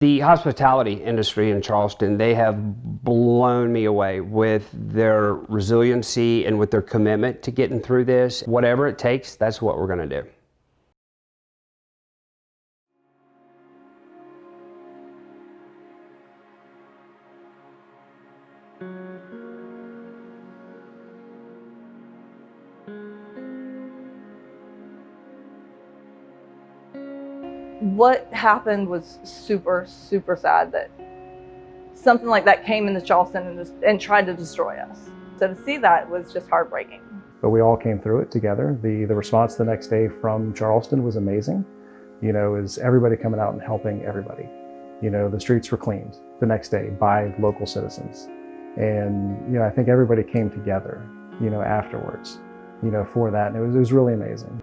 The hospitality industry in Charleston, they have blown me away with their resiliency and with their commitment to getting through this. Whatever it takes, that's what we're going to do. What happened was super, super sad that something like that came into Charleston and tried to destroy us. So to see that was just heartbreaking. But we all came through it together. The response the next day from Charleston was amazing. You know, is everybody coming out and helping everybody. You know, the streets were cleaned the next day by local citizens. And, you know, I think everybody came together, you know, afterwards, you know, for that. And it was really amazing.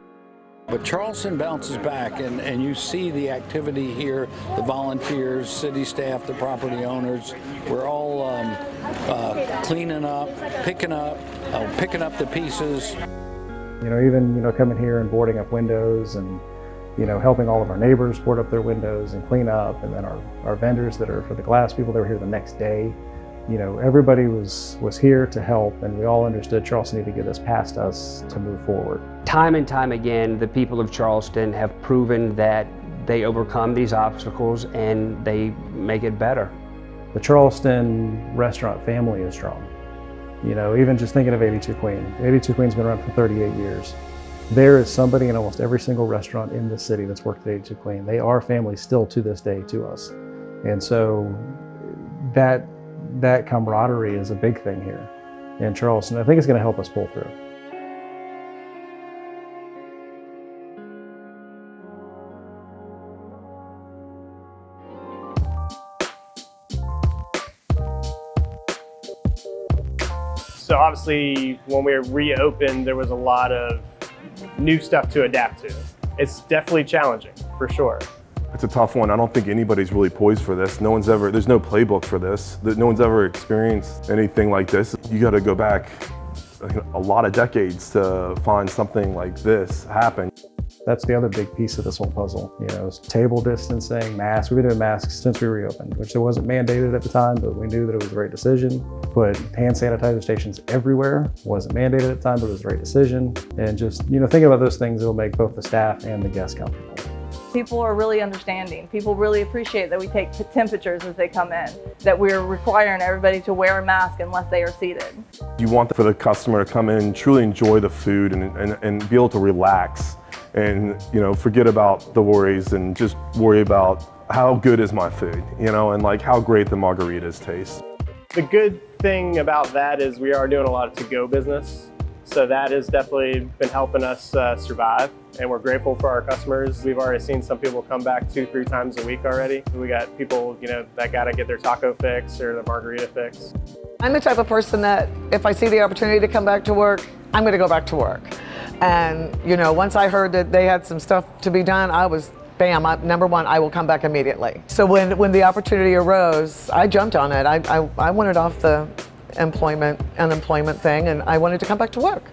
But Charleston bounces back, and you see the activity here, the volunteers, city staff, the property owners. We're all cleaning up, picking up the pieces. You know, even, you know, coming here and boarding up windows and, you know, helping all of our neighbors board up their windows and clean up. And then our vendors that are for the glass people, they were here the next day. You know, everybody was here to help, and we all understood Charleston needed to get this past us to move forward. Time and time again, the people of Charleston have proven that they overcome these obstacles and they make it better. The Charleston restaurant family is strong. You know, even just thinking of 82 Queen. 82 Queen's been around for 38 years. There is somebody in almost every single restaurant in the city that's worked at 82 Queen. They are family still to this day to us. And so that camaraderie is a big thing here in Charleston. I think it's going to help us pull through. So obviously when we reopened, there was a lot of new stuff to adapt to. It's definitely challenging, for sure. It's a tough one. I don't think anybody's really poised for this. There's no playbook for this. No one's ever experienced anything like this. You got to go back a lot of decades to find something like this happen. That's the other big piece of this whole puzzle. You know, it's table distancing, masks. We've been doing masks since we reopened, which it wasn't mandated at the time, but we knew that it was the right decision. Put hand sanitizer stations everywhere. Wasn't mandated at the time, but it was the right decision. And just, you know, thinking about those things, it'll make both the staff and the guests comfortable. People are really understanding. People really appreciate that we take temperatures as they come in, that we're requiring everybody to wear a mask unless they are seated. You want for the customer to come in, truly enjoy the food and be able to relax and, you know, forget about the worries and just worry about how good is my food, you know, and like how great the margaritas taste. The good thing about that is we are doing a lot of to-go business. So that has definitely been helping us survive, and we're grateful for our customers. We've already seen some people come back 2-3 times a week already. We got people, you know, that got to get their taco fix or the margarita fix. I'm the type of person that if I see the opportunity to come back to work, I'm going to go back to work. And, you know, once I heard that they had some stuff to be done, I was, bam, number one, I will come back immediately. So when the opportunity arose, I jumped on it. I wanted off the unemployment thing, and I wanted to come back to work.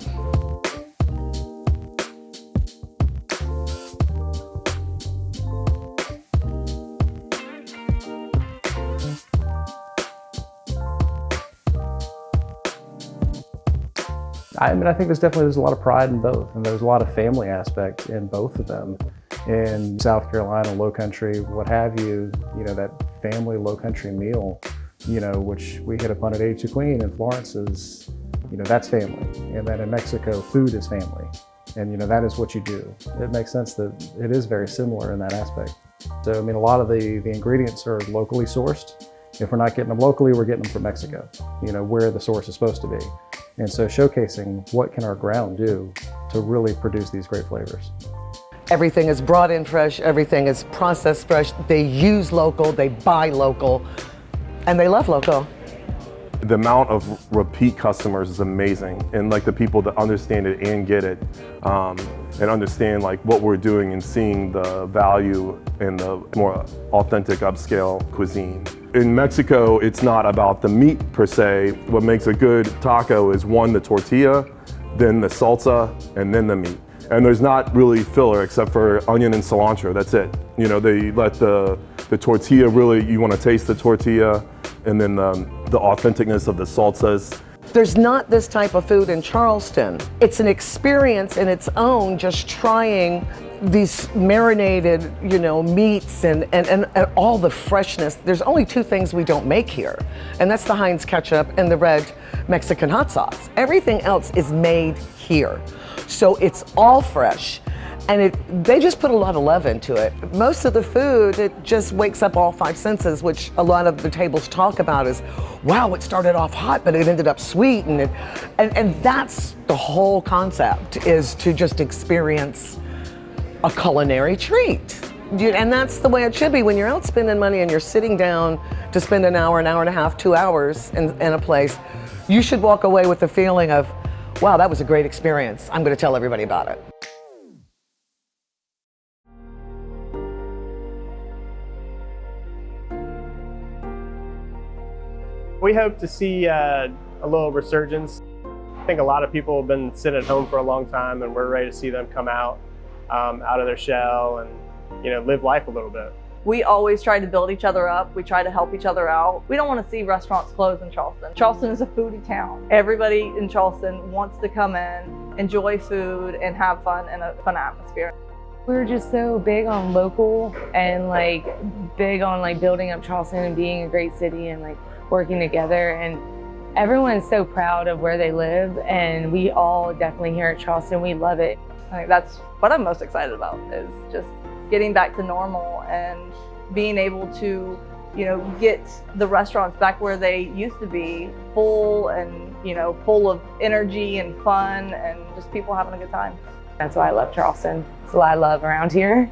I mean, I think there's a lot of pride in both, and there's a lot of family aspect in both of them. In South Carolina, low country, what have you, you know, that family low country meal, you know, which we hit upon at 82 Queen in Florence is, you know, that's family. And then in Mexico, food is family. And, you know, that is what you do. It makes sense that it is very similar in that aspect. So, I mean, a lot of the ingredients are locally sourced. If we're not getting them locally, we're getting them from Mexico, you know, where the source is supposed to be. And so showcasing what can our ground do to really produce these great flavors. Everything is brought in fresh, everything is processed fresh. They use local, they buy local, and they love local. The amount of repeat customers is amazing, and like the people that understand it and get it, and understand like what we're doing and seeing the value in the more authentic upscale cuisine. In Mexico, it's not about the meat per se. What makes a good taco is one, the tortilla, then the salsa, and then the meat. And there's not really filler except for onion and cilantro, that's it. You know, they let the The tortilla, really, you want to taste the tortilla, and then the authenticness of the salsas. There's not this type of food in Charleston. It's an experience in its own, just trying these marinated, meats and all the freshness. There's only two things we don't make here, and that's the Heinz ketchup and the red Mexican hot sauce. Everything else is made here. So it's all fresh. And they just put a lot of love into it. Most of the food, it just wakes up all five senses, which a lot of the tables talk about is, wow, it started off hot, but it ended up sweet. And that's the whole concept, is to just experience a culinary treat. And that's the way it should be when you're out spending money and you're sitting down to spend an hour and a half, 2 hours in a place. You should walk away with the feeling of, wow, that was a great experience. I'm gonna tell everybody about it. We hope to see a little resurgence. I think a lot of people have been sitting at home for a long time, and we're ready to see them come out of their shell and live life a little bit. We always try to build each other up. We try to help each other out. We don't want to see restaurants close in Charleston. Charleston is a foodie town. Everybody in Charleston wants to come in, enjoy food, and have fun in a fun atmosphere. We're just so big on local and big on building up Charleston and being a great city and working together, and everyone's so proud of where they live, and we all definitely here at Charleston, we love it. I think that's what I'm most excited about, is just getting back to normal and being able to, get the restaurants back where they used to be, full and, full of energy and fun and just people having a good time. That's why I love Charleston. That's what I love around here.